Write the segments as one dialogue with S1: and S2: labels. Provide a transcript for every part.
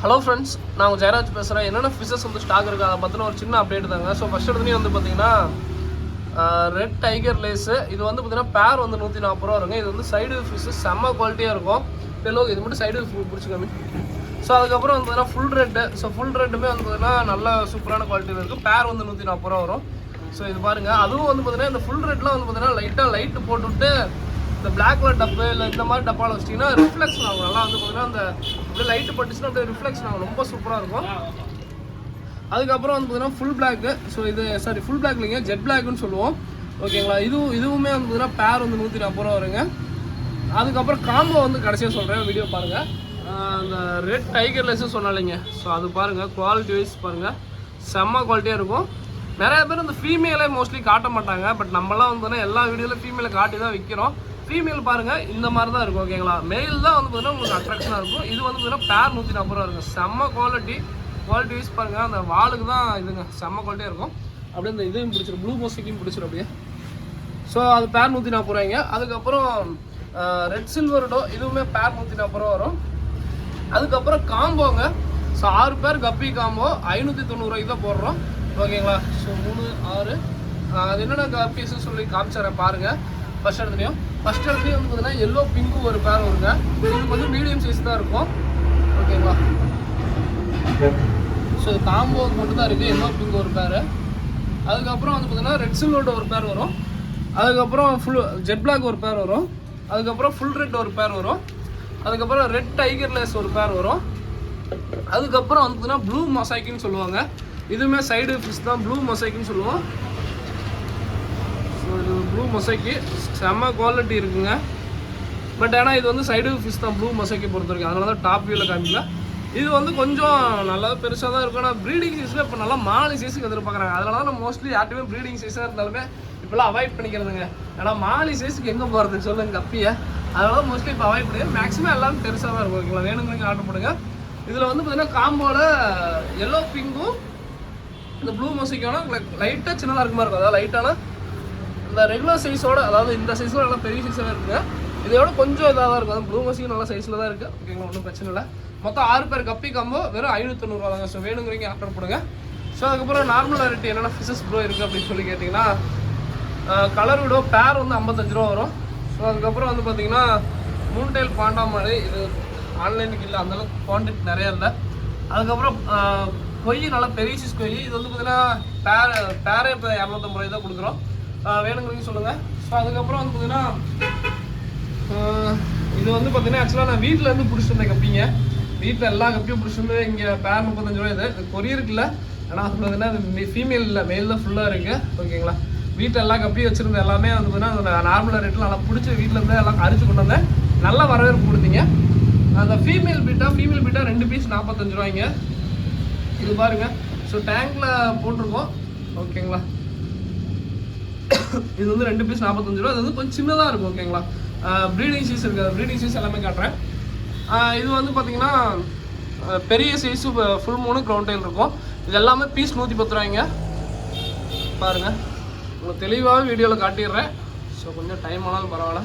S1: Hello friends, நான் உங்கள் ஜெயராஜ் பேசுகிறேன். என்னென்ன ஃபிஷஸ் வந்து ஸ்டாக் இருக்குது அதை பற்றின ஒரு சின்ன அப்டேட் தாங்க. ஸோ ஃபஸ்ட் எடுத்துலேயும் வந்து பார்த்தீங்கன்னா ரெட் டைகர் லேஸு இது வந்து பார்த்தீங்கன்னா பேர் வந்து 140 ரூபா வருங்க. இது வந்து சைடு ஃபிஷ்ஷு செம்ம குவாலிட்டியாக இருக்கும். பெல்லோ இது மட்டும் சைடு பிடிச்சிக்காமி. ஸோ அதுக்கப்புறம் வந்து பார்த்தீங்கன்னா ஃபுல் ரெட்டு. ஸோ ஃபுல் ரெட்டுமே வந்து பார்த்தீங்கன்னா நல்ல சூப்பரான குவாலிட்டியில் இருக்குது. பேர் வந்து 140 ரூபா வரும். ஸோ இது பாருங்கள், அதுவும் வந்து பார்த்தீங்கன்னா இந்த ஃபுல் ரெட்லாம் வந்து பார்த்தீங்கன்னா லைட்டு போட்டுவிட்டு இந்த பிளாக் கலர் டப்பு இல்லை இந்த மாதிரி டப்பாவில் வச்சிட்டிங்கன்னா ரிஃப்ளெக்ஷன் ஆகும். நல்லா வந்து பார்த்தீங்கன்னா அந்த அப்படியே லைட்டு பட்டுச்சுன்னா அப்படியே ரிஃப்ளெக்ஷன் ஆகும். ரொம்ப சூப்பராக இருக்கும். அதுக்கப்புறம் வந்து பார்த்தீங்கன்னா ஃபுல் பிளாக்கு. ஸோ இது ஃபுல் பிளாக் இல்லைங்க, ஜெட் பிளாக்னு சொல்லுவோம். ஓகேங்களா, இதுவுமே வந்து பார்த்தீங்கன்னா பேர் வந்து 140 ரூபா வருங்க. அதுக்கப்புறம் காம்போ வந்து கடைசியாக சொல்கிறேன், வீடியோ பாருங்கள். அந்த ரெட் டைகர் லெஸ்ஸும் சொன்னாலிங்க. ஸோ அது பாருங்கள், குவாலிட்டி வைஸ் பாருங்கள், செம்ம குவாலிட்டியாக இருக்கும். நிறைய பேர் இந்த ஃபீமேலே மோஸ்ட்லி காட்ட மாட்டாங்க. பட் நம்மலாம் வந்து எல்லா வீடியோவில் ஃபீமேலை காட்டி தான் விற்கிறோம். ஃபீமேல் பாருங்கள் இந்த மாதிரி தான் இருக்கும். ஓகேங்களா, மெயில் தான் வந்து பார்த்தீங்கன்னா உங்களுக்கு அட்ராக்ஷனாக இருக்கும். இது வந்து பார்த்தீங்கன்னா பேர் 140 ரூபா இருக்கும். செம்ம குவாலிட்டி வைஸ் பாருங்கள். அந்த வாளுக்கு தான் இதுங்க செம்ம குவாலிட்டியாக இருக்கும். அப்படியே இந்த இதையும் பிடிச்சிடும், ப்ளூ மோஸ்டிக்கையும் பிடிச்சிடும் அப்படியே. ஸோ அது பேர் 140 ரூபாய்ங்க. அதுக்கப்புறம் ரெட் சில்வர்டோ இதுவுமே பேர் 140 ரூபா வரும். அதுக்கப்புறம் காம்போங்க. ஸோ 6 பேர் கப்பி காம்போ 590 ரூபாய்க்கு தான் போடுறோம். ஓகேங்களா, ஸோ 3 6 அது என்னென்ன கப்பீஸ்ன்னு சொல்லி காமிச்சிடறேன் பாருங்கள். ஃபஸ்ட் இடத்துலையும் வந்து பார்த்தீங்கன்னா எல்லோ பிங்க்கும் ஒரு பேர் வருங்க. இது கொஞ்சம் மீடியம் சைஸ் தான் இருக்கும். ஓகேங்களா, ஸோ இது காம்போவுக்கு மட்டும் தான் இருக்குது, எல்லோ பிங்க் ஒரு பேர். அதுக்கப்புறம் வந்து பார்த்தீங்கன்னா ரெட் சில்வர்டு ஒரு பேர் வரும். அதுக்கப்புறம் ஃபுல் ஜெட் பிளாக் ஒரு பேர் வரும். அதுக்கப்புறம் ஃபுல் ரெட் ஒரு பேர் வரும். அதுக்கப்புறம் ரெட் டைகர் லேஸ் ஒரு பேர் வரும். அதுக்கப்புறம் வந்து பார்த்தீங்கன்னா ப்ளூ மொசைக்குன்னு சொல்லுவாங்க. இதுவுமே சைடு ஃபிஷ் தான், ப்ளூ மொசைக்குன்னு சொல்லுவோம். ஸோ இது ப்ளூ மொசைக்கு செம்ம குவாலிட்டி இருக்குங்க. பட் ஆனால் இது வந்து சைடு ஃபிஷ் தான் ப்ளூ மொசைக்கை பொறுத்த வரைக்கும். அதனால தான் டாப் வியூவில் காமிக்கல. இது வந்து கொஞ்சம் நல்லா பெருசாக தான் இருக்கும். ஆனால் ப்ரீடிங் சைஸில் இப்போ நல்லா 4 சைஸுக்கு எதிர்பார்க்குறாங்க. அதனால தான் நம்ம மோஸ்ட்லி யார்ட்டுமே ப்ரீடிங் சைஸாக இருந்தாலுமே இப்போலாம் அவாய்ட் பண்ணிக்கிறதுங்க. ஏன்னா 4 சைஸுக்கு எங்கே போகிறது சொல்லுங்க கப்பியை. அதனால மோஸ்ட்லி இப்போ அவாய்ட் பண்ணி மேக்ஸிமம் எல்லாமே பெருசாக தான் இருக்கும். ஓகேங்களா, வேணுங்கிறீங்க ஆர்டர் பண்ணுங்கள். இதில் வந்து பார்த்தீங்கன்னா காம்போவில் எல்லோ பிங்கும் இந்த ப்ளூ மொசைக்கான லைட்டாக சின்னதாக இருக்குமா இருக்கும். அதாவது லைட்டான இந்த ரெகுலர் சைஸோட, அதாவது இந்த சைஸோட நல்லா பெரிய சைஸாக இருக்குங்க. இதோட கொஞ்சம் இதாக தான் இருக்கும். ப்ளூ மொசைக்கு நல்லா சைஸில் தான் இருக்குது. ஓகேங்களா, ஒன்றும் பிரச்சனை இல்லை. மொத்தம் 6 பேர் கப்பி காம்போ வெறும் 590 ரூபா தாங்க. ஸோ வேணுங்கிறீங்க ஆர்டர் பண்ணுங்க. ஸோ அதுக்கப்புறம் நார்மல் வெரைட்டி என்னென்ன ஃபிஷஸ் ப்ரோ இருக்குது அப்படின்னு சொல்லி கேட்டிங்கன்னா கலர் விடோ பேர் வந்து 55 ரூபா வரும். ஸோ அதுக்கப்புறம் வந்து பார்த்தீங்கன்னா மூன்டெயில் பாண்டா மாதிரி இது ஆன்லைனுக்கு இல்லை, அந்தளவுக்கு குவான்டிட்டி நிறையா இல்லை. அதுக்கப்புறம் கொய் நல்லா பெரிய சைஸ் கொய். இது வந்து பார்த்தீங்கன்னா பேரே இப்போ 250 ரூபாய் தான் கொடுக்குறோம். வேணுங்கிறீங்க சொல்லுங்கள். ஸோ அதுக்கப்புறம் வந்து பார்த்தீங்கன்னா இது வந்து பார்த்தீங்கன்னா ஆக்சுவலாக நான் வீட்டிலேருந்து பிடிச்சிட்டு வந்தேன் கப்பிங்க. வீட்டில் எல்லா கப்பியும் பிடிச்சிட்டு வந்து இங்கே பேர் 35 ரூபா. இது கொரியருக்கு இல்லை, ஆனால் வந்து பார்த்தீங்கன்னா ஃபீமேல் இல்லை, மேல் தான் ஃபுல்லாக இருக்குது. ஓகேங்களா, வீட்டில் எல்லா கப்பியும் வச்சுருந்த எல்லாமே வந்து பார்த்தீங்கன்னா நார்மலாக ரேட்டில் நல்லா பிடிச்சி வீட்டிலேருந்து எல்லாம் அரிச்சு கொண்டு வந்தேன். நல்லா வரவேற்பு கொடுத்தீங்க. அந்த ஃபீமேல் பீட்டா 2 பீஸ் 45 ரூபாய்ங்க. இது பாருங்கள். ஸோ டேங்கில் போட்டிருக்கோம். ஓகேங்களா, இது வந்து 2 பீஸ் 45 ரூபா. அது வந்து கொஞ்சம் சின்னதாக இருக்கும். ஓகேங்களா, ப்ரீடிங் சைஸ் இருக்குது. ப்ரீடிங் சைஸ் எல்லாமே காட்டுறேன். இது வந்து பார்த்தீங்கன்னா பெரிய சைஸு ஃபுல் மூணு க்ரௌண்ட் டைல் இருக்கும். இது எல்லாமே பீஸ் 110 ரூபாய்ங்க. பாருங்கள், உங்களுக்கு தெளிவாக வீடியோவில் காட்டிடுறேன். ஸோ கொஞ்சம் டைம் ஆனாலும் பரவாயில்ல.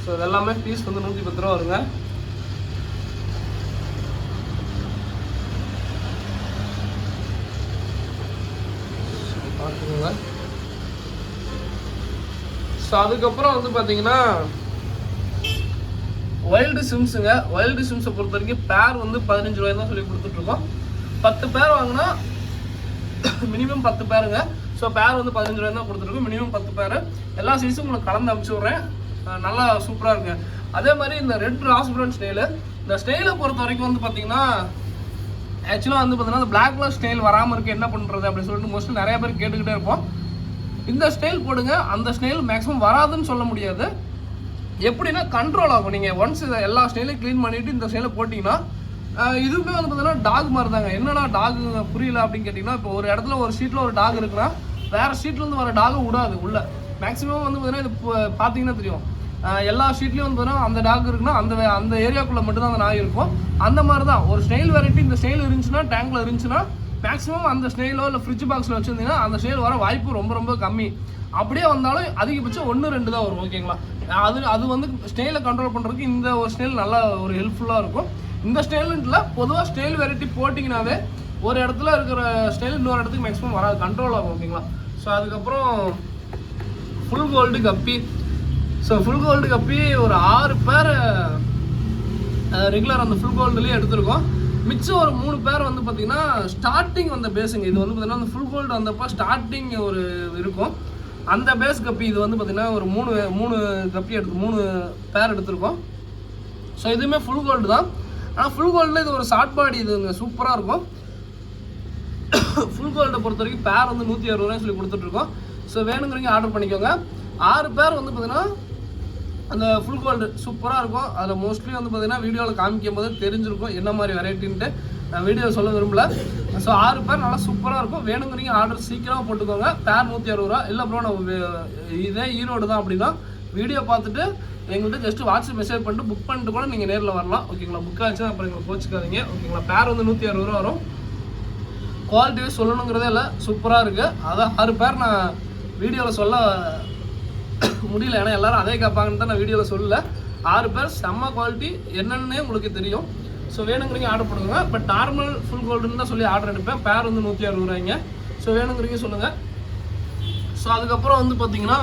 S1: ஸோ இது எல்லாமே பீஸ் வந்து 110 ரூபா வருங்க. பார்த்துக்கோங்க. ஸோ அதுக்கப்புறம் வந்து பார்த்தீங்கன்னா வைல்டு சிம்ஸுங்க. வைல்டு சிம்ஸை பொறுத்த வரைக்கும் பேர் வந்து 15 ரூபாய் தான் சொல்லி கொடுத்துட்ருக்கோம். 10 பேர் வாங்கினா மினிமம் 10 பேருங்க. ஸோ பேர் வந்து 15 ரூபாய் தான் கொடுத்துருக்கோம். மினிமம் 10 பேர். எல்லா சைஸும் உங்களுக்கு கலந்து அனுப்பிச்சி விட்றேன். நல்லா சூப்பராக இருக்குங்க. அதே மாதிரி இந்த ரெட் ராஸ்பிரன் ஸ்னெயிலு, இந்த ஸ்னெயிலை பொறுத்த வரைக்கும் வந்து பார்த்தீங்கன்னா ஆக்சுவலாக வந்து பார்த்தீங்கன்னா அந்த பிளாக் கலர் ஸ்னெயில் வராமல் இருக்குது, என்ன பண்ணுறது அப்படின்னு சொல்லிட்டு மோஸ்ட்லி நிறைய பேர் கேட்டுக்கிட்டே இருப்போம். இந்த ஸ்னெயில் போடுங்க. அந்த ஸ்னெயில் மேக்ஸிமம் வராதுன்னு சொல்ல முடியாது. எப்படின்னா கண்ட்ரோல் ஆகும். நீங்கள் ஒன்ஸ் இதை எல்லா ஸ்னெயிலையும் க்ளீன் பண்ணிவிட்டு இந்த ஸ்னெயிலை போட்டிங்கன்னா இதுவுமே வந்து பார்த்தீங்கன்னா டாக் மாதிரி தாங்க. என்னன்னா டாக் புரியல அப்படின்னு கேட்டிங்கன்னா, இப்போ ஒரு இடத்துல ஒரு ஷீட்டில் ஒரு டாக் இருக்குன்னா வேறு ஷீட்லேருந்து வர டாகை விடாது உள்ள. மேக்ஸிமம் வந்து பார்த்தீங்கன்னா இது பார்த்தீங்கன்னா தெரியும், எல்லா ஷீட்லேயும் வந்து பார்த்தீங்கன்னா அந்த டாக் இருக்குன்னா அந்த ஏரியாக்குள்ளே மட்டும்தான் அந்த நாய் இருக்கும். அந்த மாதிரி தான் ஒரு ஸ்னெயில் வெரைட்டி. இந்த ஸ்னெயில் இருந்துச்சுன்னா, டேங்கில் இருந்துச்சுன்னா மேக்ஸிமம் அந்த ஸ்னெயிலோ இல்லை ஃப்ரிட்ஜ் பாக்ஸில் வச்சுருந்தீங்கன்னா அந்த ஸ்னெயில் வர வாய்ப்பு ரொம்ப ரொம்ப கம்மி. அப்படியே வந்தாலும் அதிகபட்சம் 1-2 தான் வரும் ஓகேங்களா. அது வந்து ஸ்னெயிலை கண்ட்ரோல் பண்ணுறதுக்கு இந்த ஒரு ஸ்னெயில் நல்லா ஒரு ஹெல்ப்ஃபுல்லாக இருக்கும். இந்த ஸ்னெயில்ல பொதுவாக ஸ்னெயில் வெரைட்டி போட்டிங்கனாவே ஒரு இடத்துல இருக்கிற ஸ்னெயில் இன்னொரு இடத்துக்கு மேக்ஸிமம் வராது, கண்ட்ரோல் ஆகும் ஓகேங்களா. ஸோ அதுக்கப்புறம் ஃபுல் கோல்டு கப்பி. ஸோ ஃபுல் கோல்டு கப்பி ஒரு 6 பேர் ரெகுலர் அந்த ஃபுல் கோல்டுலேயே எடுத்திருக்கோம். மிச்சம் ஒரு 3 பேர் வந்து பார்த்தீங்கன்னா ஸ்டார்டிங் வந்த பேஸுங்க. இது வந்து பார்த்தீங்கன்னா அந்த ஃபுல் கோல்டு வந்தப்போ ஸ்டார்டிங் ஒரு இருக்கும் அந்த பேஸ் கப்பி. இது வந்து பார்த்தீங்கன்னா ஒரு 3 கப்பி 3 பேர் எடுத்திருக்கோம். ஸோ இதுவுமே ஃபுல் கோல்டு தான். ஆனால் ஃபுல் கோல்டில் இது ஒரு ஷார்ட் பாடி, இதுங்க சூப்பராக இருக்கும். ஃபுல் கோல்டை பொறுத்த வரைக்கும் பேர் வந்து 160 ரூபாய் சொல்லி கொடுத்துட்ருக்கோம். ஸோ வேணுங்கிறீங்க ஆர்டர் பண்ணிக்கோங்க. 6 பேர் வந்து பார்த்தீங்கன்னா அந்த ஃபுல் கோல்டு சூப்பராக இருக்கும். அதில் மோஸ்ட்லி வந்து பார்த்தீங்கன்னா வீடியோவில் காமிக்கும் போது தெரிஞ்சிருக்கும் என்ன மாதிரி வெரைட்டின்ட்டு. நான் வீடியோ சொல்ல விரும்பல. ஸோ 6 பேர் நல்லா சூப்பராக இருக்கும். வேணுங்கிறீங்க ஆர்டர் சீக்கிரமாக போட்டுக்கோங்க. பேர் 160 ரூபா. இல்லை ப்ரோ நான் இதே ஈரோடு தான் அப்படின்னா வீடியோ பார்த்துட்டு எங்கள்கிட்ட ஜஸ்ட் வாட்ஸ்அப் மெசேஜ் பண்ணிட்டு புக் பண்ணிட்டு கூட நீங்கள் நேரில் வரலாம் ஓகேங்களா. புக் ஆச்சு அப்புறம் எங்களை கோச்சிக்காதீங்க ஓகேங்களா. பேர் வந்து 160 ரூபா வரும். குவாலிட்டியே சொல்லணுங்கிறதே இல்லை, சூப்பராக இருக்குது. அதான் 6 பேர் நான் வீடியோவில் சொல்ல முடியல, ஏன்னா எல்லாரும் அதே கேட்பாங்கன்னு தான் நான் வீடியோவில் சொல்லல. 6 பேர் செம்ம குவாலிட்டி என்னென்னே உங்களுக்கு தெரியும். ஸோ வேணுங்கிறீங்க ஆர்டர் பண்ணுங்க. பட் நார்மல் ஃபுல் கோல்டுன்னு தான் சொல்லி ஆர்டர் எடுப்பேன். பேர் வந்து 160 ரூபாய்ங்க. ஸோ வேணுங்கிறீங்க சொல்லுங்கள். ஸோ அதுக்கப்புறம் வந்து பார்த்தீங்கன்னா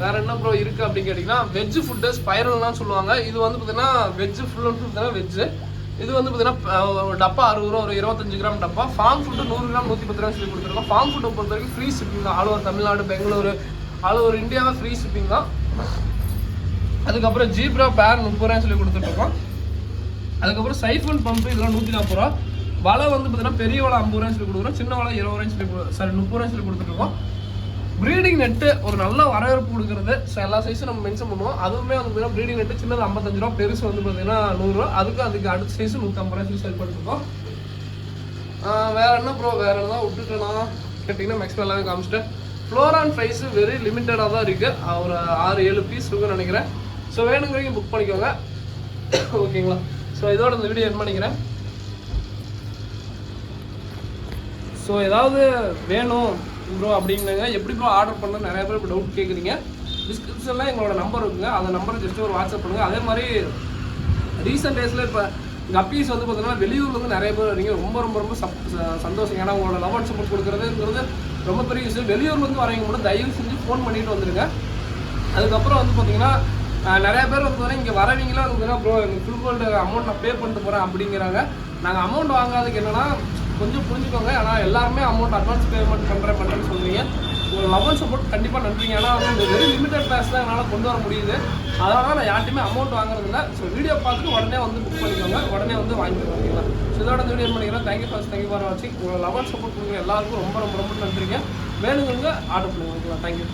S1: வேறு என்ன ப்ரோ இருக்குது அப்படின்னு கேட்டிங்கன்னா வெஜ்ஜு ஃபுட்டு ஸ்பைரல்லாம் சொல்லுவாங்க. இது வந்து பார்த்தீங்கன்னா வெஜ்ஜு ஃபுல் அண்ட் ஃபுல் தானே வெஜ்ஜு. இது வந்து பார்த்தீங்கன்னா டப்பா 60 ரூபா, ஒரு 25 கிராம் டப்பா. ஃபார்ம் ஃபுட்டு 100 கிராம் 110 ரூபா சொல்லி கொடுத்துருக்கோம். ஃபார்ம் ஃபுட்டை பொறுத்த வரைக்கும் ஃப்ரீ ஷிப்பிங் தான். All over Tamil Nadu, Bengaluru, all over இந்தியாவை ஃப்ரீ ஷிப்பிங் தான். அதுக்கப்புறம் ஜீப்ரா பேர் 30 ரூபாய் சொல்லி கொடுத்துட்ருக்கோம். அதுக்கப்புறம் சைஃபன் பம்பு இதெல்லாம் 140 ரூபா. வலை வந்து பார்த்தீங்கன்னா பெரிய வலை 50 ரூபாய் சொல்லி கொடுக்குறோம். சின்ன வலை 20 ரூபாய் சொல்லி 30 ரூபாய் சொல்லி கொடுத்துருக்கோம். ப்ரீடிங் நெட்டு ஒரு நல்ல வரவேற்பு கொடுக்குறது. ஸோ எல்லா சைஸும் நம்ம மென்ஷன் பண்ணுவோம். அதுவுமே வந்து பார்த்தீங்கன்னா ப்ரீடிங் நெட்டு சின்னது 55 ரூபா, பெருசு வந்து பார்த்தீங்கன்னா 100 ரூபா. அதுக்கு அடுத்த சைஸு 150 ரூபாய் சொல்லி செல் பண்ணிருக்கோம். வேறு என்ன ப்ரோ வேறு என்ன விட்டுட்டேன்னா கேட்டிங்கன்னா மேக்ஸிமம் எல்லாமே காமிச்சிட்டேன். ஃப்ளோரான் ப்ரைஸு வெரி லிமிட்டடாக தான் இருக்குது. ஒரு 6-7 பீஸ் இருக்குன்னு நினைக்கிறேன். ஸோ வேணுங்கிறீங்க புக் பண்ணிக்கோங்க ஓகேங்களா. ஸோ இதோட இந்த வீடியோ என் பண்ணிக்கிறேன். ஸோ ஏதாவது வேணும் ப்ரோ அப்படின்னுங்க எப்படி ப்ரோ ஆர்டர் பண்ண நிறைய பேர் இப்போ டவுட் கேட்குறீங்க. டிஸ்கிரிப்ஷனில் எங்களோட நம்பர் இருக்குங்க. அந்த நம்பரை ஜஸ்ட் ஒரு வாட்ஸ்அப் பண்ணுங்கள். அதே மாதிரி ரீசெண்ட் டேஸில் இப்போ கப்பீஸ் வந்து பார்த்தீங்கன்னா வெளியூர்லேருந்து நிறைய பேர் வரீங்க. ரொம்ப ரொம்ப ரொம்ப சந்தோஷம். ஏன்னா உங்களோட லவ் அண்ட் சப்போர்ட் கொடுக்குறதுங்கிறது ரொம்ப பெரிய விஷயம். வெளியூர்லேருந்து வரவங்க மட்டும் தயவு செஞ்சு ஃபோன் பண்ணிட்டு வந்துடுங்க. அதுக்கப்புறம் வந்து பார்த்தீங்கன்னா நிறைய பேர் வந்து பார்த்தீங்கன்னா இங்கே வரவங்களாம் வந்து ப்ரோ எனக்கு ஃபுல் கோல்டு அமௌண்ட் நான் பே பண்ணிட்டு போகிறேன் அப்படிங்கிறாங்க. நாங்கள் அமௌண்ட் வாங்காததுக்கு என்னென்னா கொஞ்சம் புரிஞ்சுக்கோங்க. ஆனால் எல்லாருமே அமௌண்ட் அட்வான்ஸ் பேமெண்ட் பண்ணுறேன்னு சொல்லுவீங்க. ஒரு லவ் அண்ட் சப்போர்ட் கண்டிப்பாக நன்றிங்க. ஏன்னா வந்து வெரி லிமிட்டட் ப்ரைஸ் தான் என்னால் கொண்டு வர முடியுது. அதனால தான் நான் யார்ட்டையுமே அமௌண்ட் வாங்குறதில்ல. ஸோ வீடியோ பார்த்துட்டு உடனே வந்து புக் பண்ணிக்கோங்க, உடனே வந்து வாங்கிக்கோங்க ஓகேங்களா. ஸோ இதோட இந்த வீடியோ பண்ணிக்கிறேன். தேங்க்யூ ஃபார் வாட்சிங். உங்களோட லவ் அண்ட் சப்போர்ட் கொடுக்குற எல்லாருக்கும் ரொம்ப ரொம்ப ரொம்ப நன்றிங்க. வேணுங்க ஆர்டர் பண்ணுங்க ஓகேங்களா. தேங்க்யூ.